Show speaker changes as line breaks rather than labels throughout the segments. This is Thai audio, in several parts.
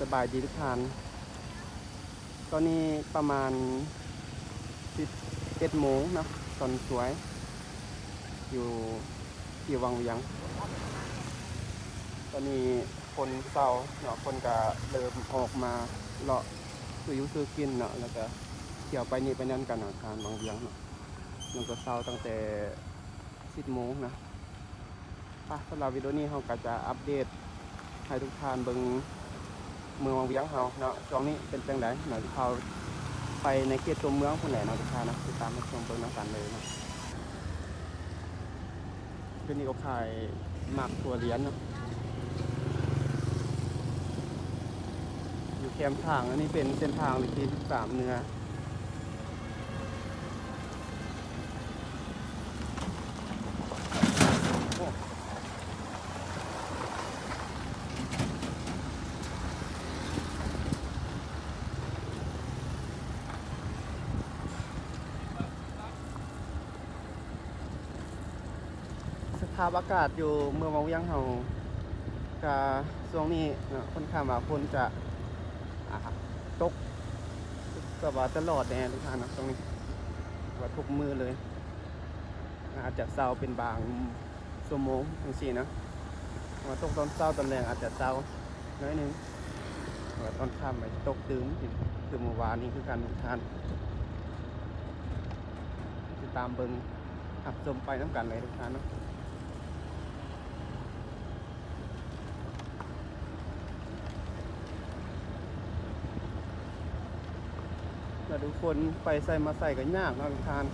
สบายดีทุกท่านตอนนี้ประมาณ11 โมงนะตอนสวยอยู่ที่วังเวียงตอนนี้คนเศร้าเนาะคนก็เริ่มออกมาเลาะซื้อยุซื้อกินเนาะแล้วก็เที่ยวไปนี่ไปนั่นกันเนาะทางวังเวียงเนาะมันก็เศร้าตั้งแต่10 โมงนะสำหรับวิดีโอนี้เราก็จะอัปเดตให้ทุกท่านเบิ่งเมืองวังเวียงเราเนาะช่วงนี้เป็นจังไดเนาะเขาไปในเขตตัวเมืองพุ่นแหละเนาะทุกท่านนะติดตามรับชมเบิ่งนำกันเลยเนาะเป็นนี่ก็ขายหมากถั่วเหรียญเนาะอยู่แคมป์ทางอันนี้เป็นเส้นทางเลขที่13เหนือสภาพอากาศอยู่เมืองวังเวียงเฮากะช่วงนี้เนาะค่อนข้างว่าคนจะตกก็ว่าตลอดแน่ทุกท่านนะตรงนี้ว่าทุกมือเลยอาจจะเศร้าเป็นบางชั่วโมงจังซี่นะว่าตกตอนเช้าตอนแรงอาจจะเศร้าน้อยนึงว่าตอนค่ำอาจจะตกตึมคือเมื่อวานนี้คือการทุกท่านติดตามเบิ่งหับชมไปน้ำกันเลยทุกท่านเนาะแต่ทุกคนไปใส่มาใส่กันยากเนาะทุกท่าน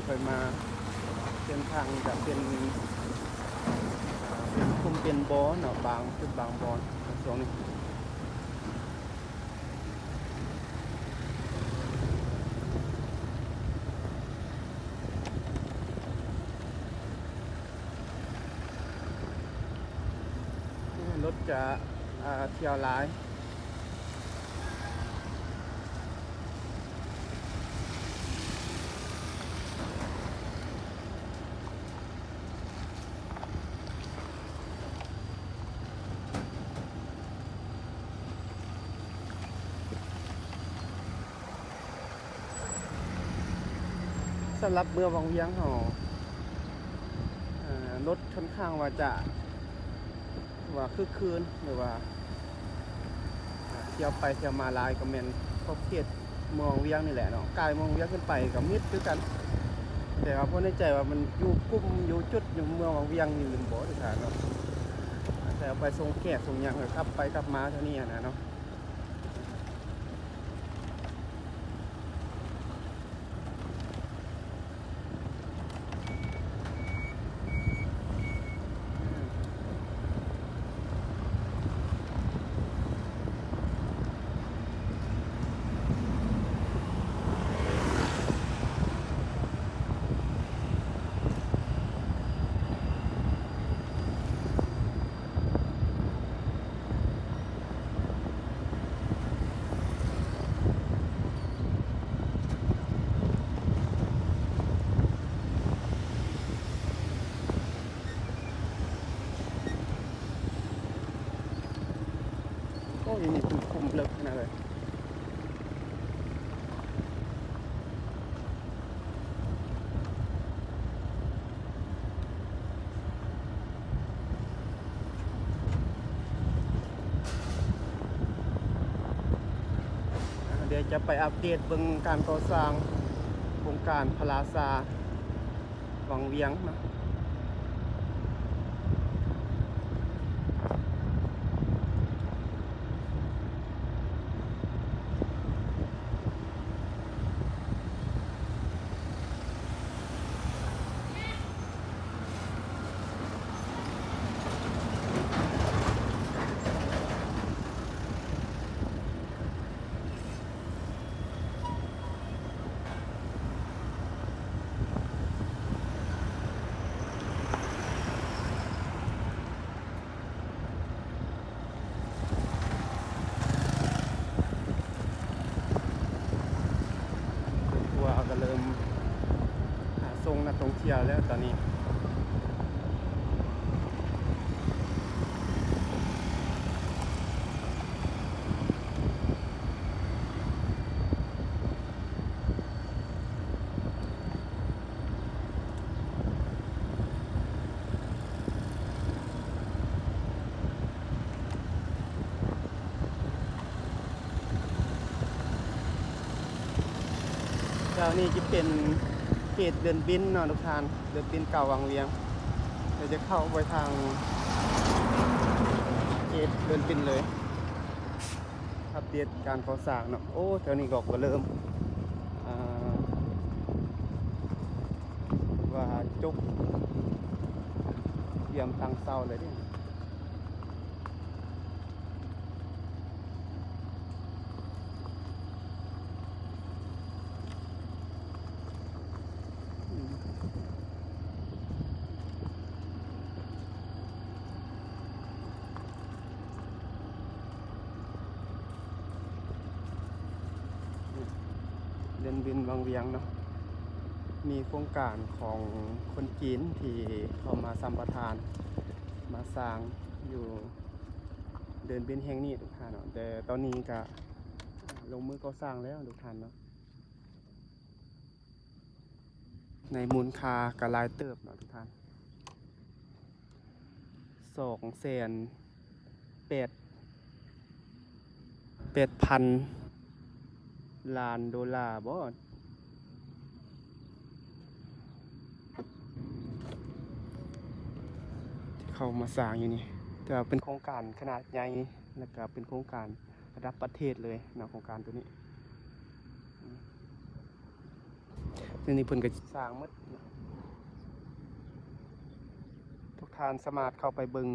ค่อยมาเส้นทางจะเป็นคุมเป็นบอเนาะบางจุดบางบอนช่วงนี้รถจะเที่ยวหลายสำหรับเมืองวังเวียงเขารถค่อนข้างว่าจะคึกคืนหรือว่าเที่ยวไปเที่ยวมาลายก็แม่นครอบเขตเมืองวังเวียงนี่แหละเนาะกายเมืองวังเวียงขึ้นไปกับมิดคือกันแต่ว่าพอในใจว่ามันอยู่กุ้มอยู่จุดอยู่เมืองวังเวียงอยู่ลืมบ่ทุกท่านเนาะแต่เอาไปส่งแขกส่งหยังครับไปกลับมาเท่านี้นะเนาะโอ้ยนี่คุมเลิกนะเลยเดี๋ยวจะไปอัปเดตเบิ่งการก่อสร้างโครงการพลาซาวังเวียงนะ ที่ยวแล้วตอนนี้แล้วนี่จะเป็นเขตเดินบินเนาะทุกท่านเดินบินเก่าวังเวียงเราจะเข้าไปทางเขตเดินบินเลยอัปเดตการก่อสร้างเนาะโอ้แถวนี้ก็เริ่มอ่าว่าจุกเตรียมตั้งเสาเลยดิเดินบินวังเวียงเนาะมีโครงการของคนจีนที่เข้ามาสัมปทานมาสร้างอยู่เดินบินแห่งนี้ทุกท่านเนาะแต่ตอนนี้ก็ลงมือก่อสร้างแล้วทุกท่านเนาะในมูลค่ากระลายเติบเนาะทุกท่าน2,800,000,000,000 ดอลลาร์บ่ที่เข้ามาสร้างอยู่นี่แต่เป็นโครงการขนาดใหญ่แล้วก็เป็นโครงการระดับประเทศเลยเนาะโครงการตัวนี้นี่เพิ่นก็สร้างหมดทุกท่านสามารถเข้าไปเบิ่ง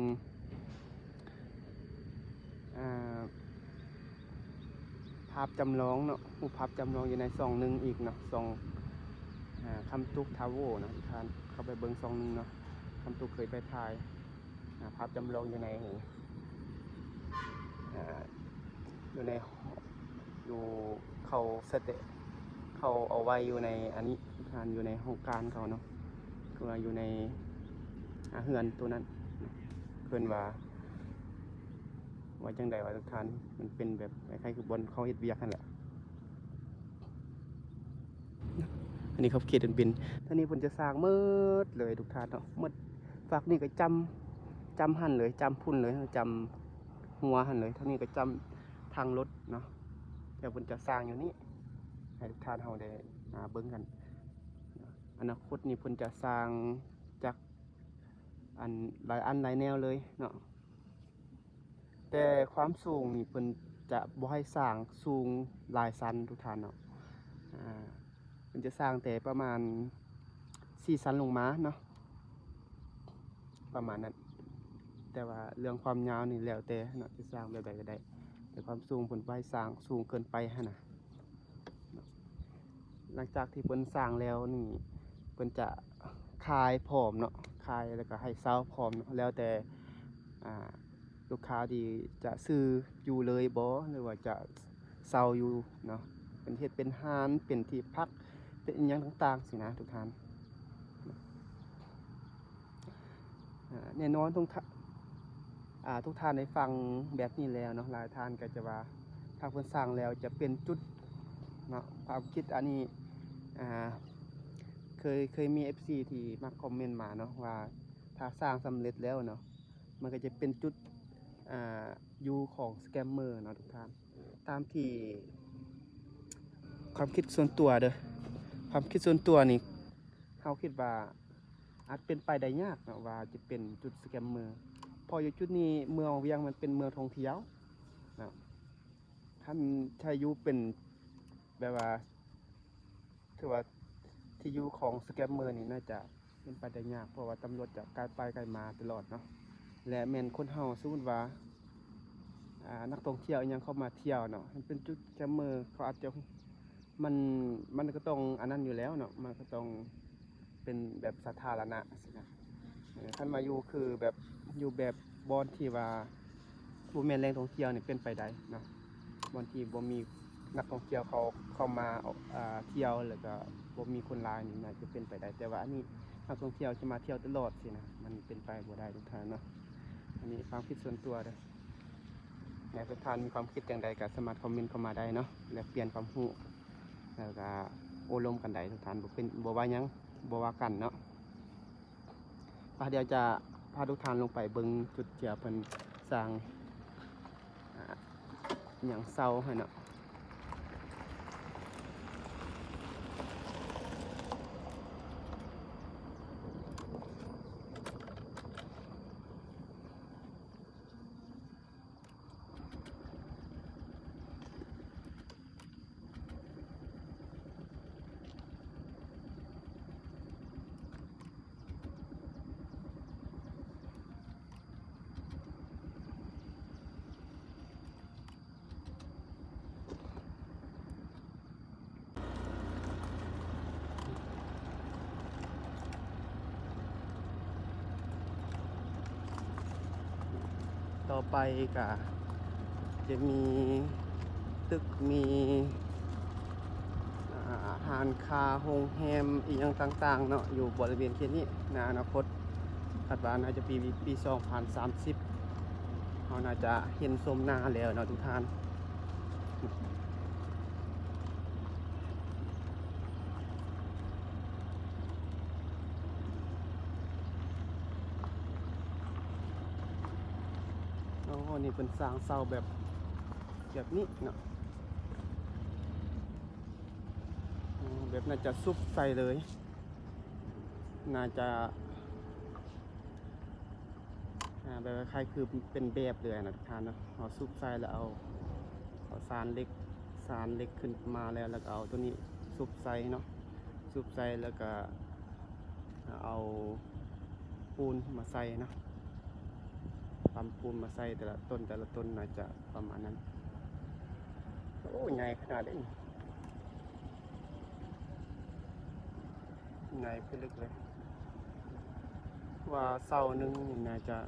ภาพจำลองเนาะรูปภาพจำลองอยู่ในซองหนึ่งอีกเนาะซองคำตุกทาวโวเนาะทุกท่านเข้าไปเบิ่งซองหนึ่งเนาะคำตุกเคยไปถ่ายภาพจำลองอยู่ในอยู่ในอยู่เขาสเตเขาเอาไว้อยู่ในอันนี้ทุกท่านอยู่ในโครงการเขาเนาะคือว่าอยู่ในเฮือนตัวนั้นเพิ่นว่าจังใดว่าทุกท่านมันเป็นแบบคล้ายๆคือบนเขาเฮ็ดเวียกนั่นแหละอันนี้เขาเขตเดินบินท่านี้เพิ่นจะสร้างมืดเลยทุกท่านเนาะมืดฝากนี่ก็จำหันเลยจำพุ่นเลยจำหัวหันเลยท่านี้ก็จำทางรถเนาะเดี๋ยวเพิ่นจะสร้างอยู่นี่ให้ทุกท่านเฮาได้เบิ่งกันอนาคตนี่เพิ่นจะสร้างจากหลายหลายแนวเลยเนาะแต่ความสูงนี่เพิ่นจะบ่ให้สร้างสูงหลายชั้นทุกท่านเนาะเพิ่นจะสร้างแต่ประมาณ4 ชั้นลงมาเนาะประมาณนั้นแต่ว่าเรื่องความยาวนี่แล้วแต่เนาะจะสร้างแบบใดก็ได้แต่ความสูงเพิ่นบ่ให้สร้างสูงเกินไปหั่นน่ะหลังจากที่เพิ่นสร้างแล้วนี่เพิ่นจะคายพร้อมเนาะคายแล้วก็ให้เซาพร้อมเนาะแล้วแต่ลูกค้าที่จะซื้ออยู่เลยบ่หรือว่าจะเซาอยู่เนาะเป็นเฮ็ดเป็นร้านเป็นที่พักเป็นอิหยังต่างๆสินะทุกท่านแน่นอนทุกท่านได้ฟังแบบนี้แล้วเนาะหลายท่านก็จะว่าถ้าเพิ่นสร้างแล้วจะเป็นจุดเนาะความคิดอันนี้เคยมี FC ที่มาคอมเมนต์มาเนาะว่าถ้าสร้างสำเร็จแล้วเนาะมันก็จะเป็นจุดยูของสแกมเมอร์เนาะทุกท่านตามที่ความคิดส่วนตัวเด้อความคิดส่วนตัวนี่เฮาคิดว่าอาจเป็นไปได้ยากเนาะว่าจะเป็นจุดสแกมเมอร์พออยู่จุดนี้เมืองเวียงมันเป็นเมืองท่องเที่ยวนะถ้าชายุเป็นแบบว่าถือว่าที่อยู่ของสแกมเมอร์นี่น่าจะเป็นไปได้ยากเพราะว่าตำรวจจะไกลไปไกลมาตลอดเนาะและแม่นคนเฮาสมมุติว่านักท่องเที่ยวยังเข้ามาเที่ยวเนาะมันเป็นจุดสแกมเมอร์เขาอาจจะมันก็ต้องอันนั้นอยู่แล้วเนาะมันก็ต้องเป็นแบบสาธารณะสินะท่านมาอยู่คือแบบอยู่แบบบอนที่ว่าบ่แม่นแหล่งท่องเที่ยวนี่เป็นไปได้เนาะบอนที่บ่มีนักท่องเที่ยวเขาเข้ามาเที่ยวแล้วก็บ่มีคนหลายนี่น่าจะเป็นไปได้แต่ว่าอันนี้ นักท่องเที่ยวจะมาเที่ยวตลอดสินะมันเป็นไปบ่ได้ทุกท่านเนาะอันนี้ความคิดส่วนตัวเด้อในทุกท่านมีความคิดอย่างใดก็สามารถคอมเมนต์เข้ามาได้เนาะแลกเปลี่ยนความรู้แล้วก็โอ้ลมกันได้ทุกท่านบ่เป็นบ่ว่าหยังบ่ว่ากันเนาะเดี๋ยวจะพาทุกท่านลงไปเบิ่งจุดเที่ยวเพิ่นสร้างหยังเซาให้เนาะต่อไปก็จะมีตึกมีอาหารคาโรงแรมอีกอย่างต่างๆเนาะอยู่บริเวณเขตนี้ในอนาคตคาดว่าน่าจะปี2030เราน่าจะเห็นชมหน้าแล้วเนาะทุกท่านโอ้นี่เป็นสร้างเสาแบบนี้เนาะแบบน่าจะซุบใส่เลยน่าจะแบบคล้ายคือเป็นแบบเลยนะทุกท่านเนาะเอาซุบใส่แล้วเอาสารเหล็กขึ้นมาแล้วก็เอาตัวนี้ซุบใส่เนาะซุบใส่แล้วก็เอาปูนมาใส่เนาะปั๊มปูนมาใส่แต่ละต้นน่าจะประมาณนั้นโอ้ใหญ่ขนาดนี้ใหญ่ขึ้นลึกเลยว่าเสาหนึ่งน่าจะ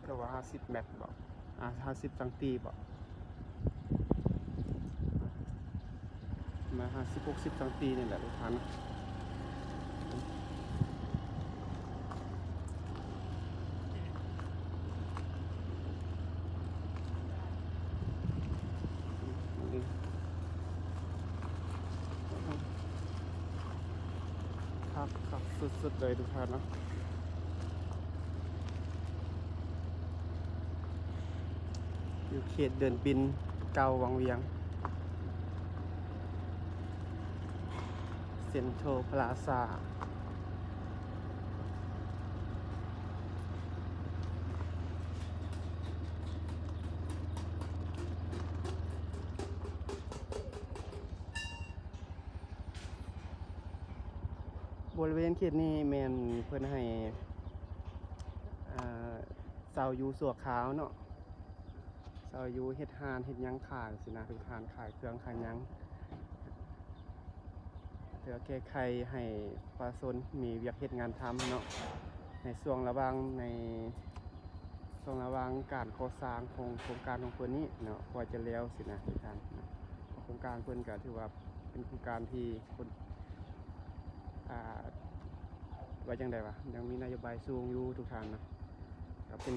ก็ว่า50 เมตรบอก50 จังตีบอกมา50-60 จังตีนี่แหละทุกท่านครับสุดๆเลยทุกท่านเนาะอยู่เขตเดินบินเก่าวังเวียงเซ็นทรัลพลาซ่าบริเวณเขตนี้แมนเพื่อนให้เสาอยู่สัวขาวเนาะเสาอยู่เฮ็ดหานเฮ็ดยังขายสินะทุกท่านขายเครื่องขายยังเพื่อแก้ไขให้ประชาชนมีเวียกเฮ็ดงานทำเนาะในช่วงระหว่างการก่อสร้างโครงการของเพิ่นนี้เนาะกว่าจะแล้วสินะทุกท่านโครงการเพิ่นก็ถือว่าเป็นโครงการที่คนว่าจังไดวะยังมีนโยบายสูงอยู่ทุกท่านนะก็เป็น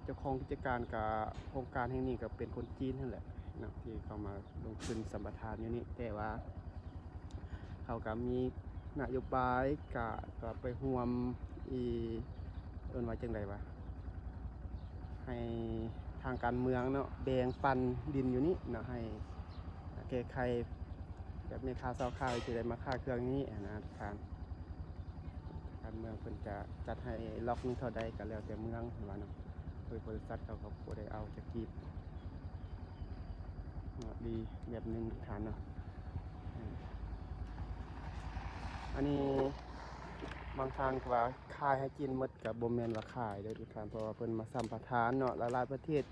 เจ้าของกิจการกับโครงการแห่งนี้ก็เป็นคนจีนนั่นแหละนะที่เข้ามาลงทุนสัมปทานอยู่นี่แต่ว่าเขาก็มีนโยบายก็ไปร่วมว่าจังไดวะให้ทางการเมืองเนาะแบ่งปันดินอยู่นี่เนาะให้แก้ไขแบบมีค่าเช่าข้าวจะได้มาค่าเครื่องนี้นะทุกท่านการเมืองเพิ่นจะจัดให้ล็อกนึงเท่าใดก็แล้วแต่เมืองว่าเนาะโดยบริษัทเขาบ่ได้เอาจะกีบดีแบบนึงทุกท่านเนาะอันนี้บางทางก็ว่าขายให้กินหมดก็บ่แม่นว่าขายเด้อทุกท่านเพราะว่าเพิ่นมาสัมปทานเนาะหลายๆประเทศ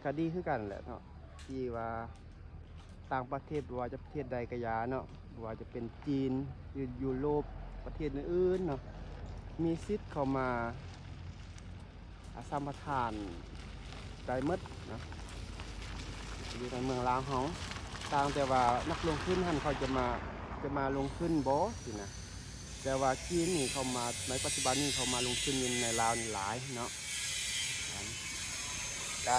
ก็ดีคือกันแหละเนาะที่ว่าต่างประเทศว่าจะประเทศใดก็ยาเนาะว่าจะเป็นจีนยุโรปประเทศอื่นๆเนาะมีสิทธิ์เข้ามาสัมปทานได้หมดเนาะอยู่ในเมืองลาวเฮา ต่างแต่ว่านักลงทุนท่านเขาจะมาลงทุนบ่สินะแต่ว่าจีนนี่เขามาในปัจจุบันนี้เขามาลงทุนในลาวนี่หลายเนาะก็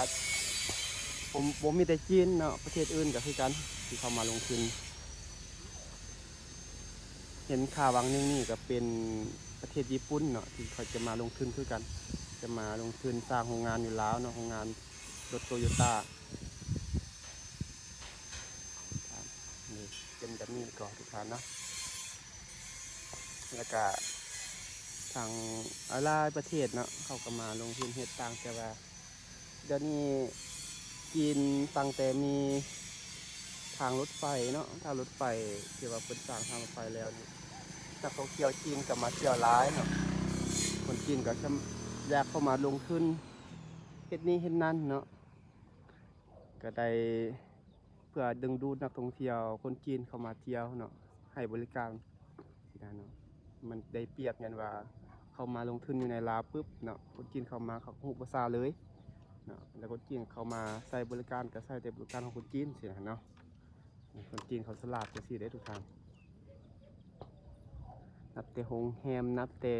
ผมมีแต่จีนเนาะประเทศอื่นก็คือกันที่เขามาลงทุนเห็นข่าววังนึงนี่ก็เป็นประเทศญี่ปุ่นเนาะที่เขาจะมาลงทุนคือกันจะมาลงทุนสร้างโรงงานอยู่แล้วเนาะโรงงานรถโตโยต้านี่เป็นแบบนี้ก่อนทุกท่านเนาะแล้วก็ทางหลายประเทศเนาะเขาก็มาลงทุนเฮ็ดต่างแต่ว่าเดี๋ยวนี้จีนตั้งแต่มีทางรถไฟเนาะทางรถไฟที่ว่าเปิดสร้างทางรถไฟแล้วนี่นักท่องเที่ยวจีนก็มาเที่ยวร้ายเนาะคนจีนก็อยากเข้ามาลงทุนเฮ็ดนี้เฮ็ดนั้นเนาะก็ได้เพื่อดึงดูดนักท่องเที่ยวคนจีนเข้ามาเที่ยวเนาะให้บริการสินะเนาะมันได้เปรียบกันว่าเข้ามาลงทุนอยู่ในลาวปุ๊บเนาะคนจีนเข้ามาเขาฮู้ภาษาเลยเนาะแล้วคนจีนเข้ามาใช้บริการก็ใช้แต่บริการของคนจีนสินะเนาะคนจีนเขาฉลาดจังซี่ได้ทุกทางนับแต่โรงแรมนับแต่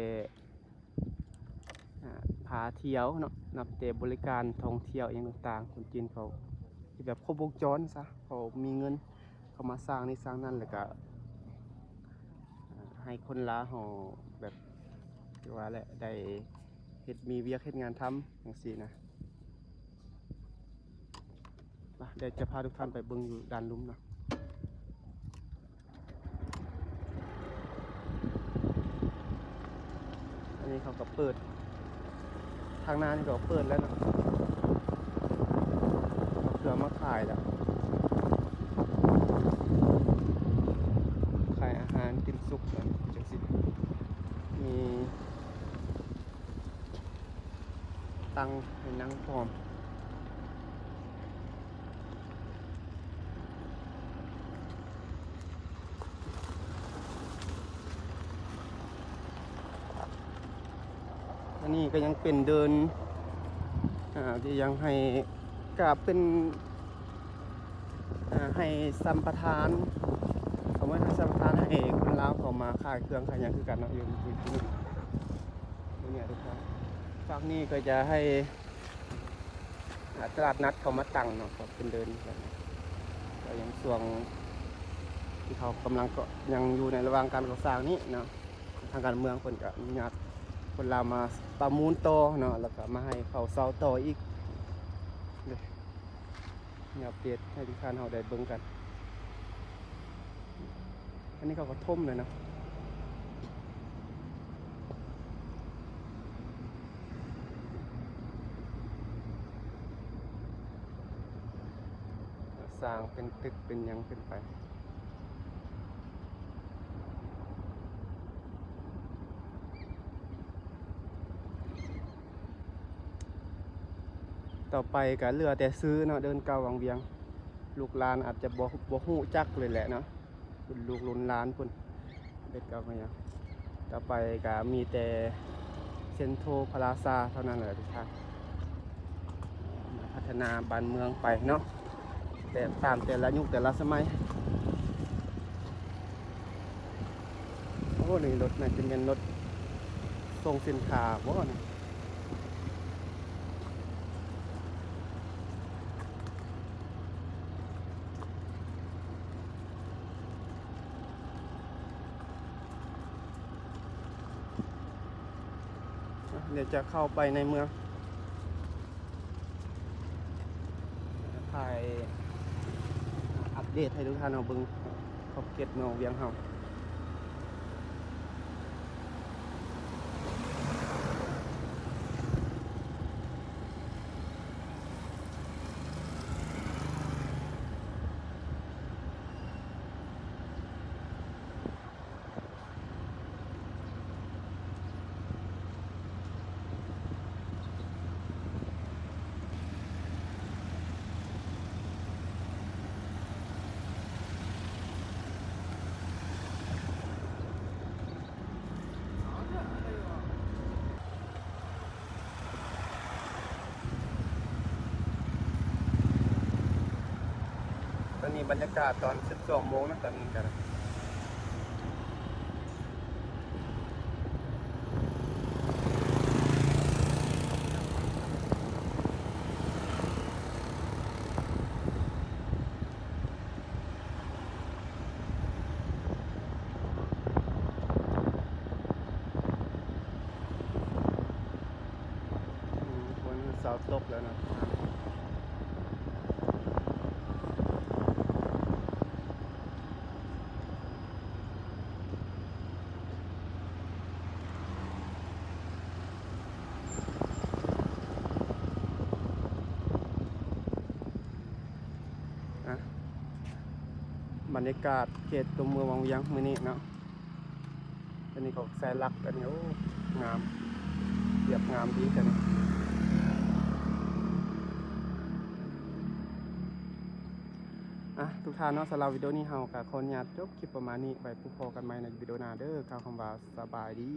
พาเที่ยวเนาะนับแต่บริการท่องเที่ยวอย่างต่างๆคนจีนเขาที่แบบครบวงจรซะเขามีเงินเขามาสร้างนี่สร้างนั่นแล้วก็ให้คนลาวเขาแบบที่ว่าแหละได้เฮ็ดมีเวียกเฮ็ดงานทำจังซี่นะเดี๋ยวจะพาทุกท่านไปเบิ่งอยู่ด้านลุ่มนะอันนี้เขาก็เปิดทางหน้านี่ก็เปิดแล้วนะเพื่อมาขายแล้วขายอาหารกินสุกนะจังสิมีตังให้นั่งพร้อมอันนี้ก็ยังเป็นเดินที่ยังให้กราบเป็นให้สัมปทานเขาไม่ให้สัมปทานให้คนลาวเขามาขายเครื่องขายอย่างคือกันเนาะอยู่ที่นี่เนี่ยทุกท่านฝั่งนี้ก็จะให้ตลาดนัดเขามาตั้งเนาะก็เป็นเดินกันก็ยังส่วงที่เขากำลังก็ยังอยู่ในระหว่างการก่อสร้างนี้เนาะทางการเมืองคนก็อนุญาตคนลาวมาประมูลต่อเนาะแล้วก็มาให้เขาเซาต่ออีกเนี่ยอัปเดตให้ทุกท่านเขาได้เบิ่งกันอันนี้เขาก็ท่มเลยนะสร้างเป็นตึกเป็นยังขึ้นไปต่อไปก็เหลือแต่ซื้อเนาะเดินเก่าวังเวียงลูกหลานอาจจะบ่ฮู้จักเลยแหละเนาะเป็นลูกหลานหลานพุ่นเด็กเก่ามาอย่างต่อไปก็มีแต่เซ็นโทรพลาซาเท่านั้นแหละทุกท่านพัฒนาบ้านเมืองไปเนาะแต่ตามแต่ละยุคแต่ละสมัยโอ้นี่รถน่าจะเป็นรถส่งสินค้าบ่นะเดี๋ยวจะเข้าไปในเมืองถ่ายอัปเดตให้ทุกท่านเอาเบิ่งขอบเขตเมืองเวียงเฮา บรรยากาศตอน12 โมงนะตอนนี้กันวันเสาร์ตกแล้วนะบรรยากาศเขตตัวเมืองวังเวียงมื้อนี้เนาะอันนี้ก็แสนลักอันนี้โอ้งามเรียบงามดีกันทุกท่านเนาะสำหรับวิดีโอนี้เฮากับคนญาติจบคลิปประมาณนี้ไปพบกันใหม่ในวิดีโอหน้าเด้อกล่าวคำว่าสบายดี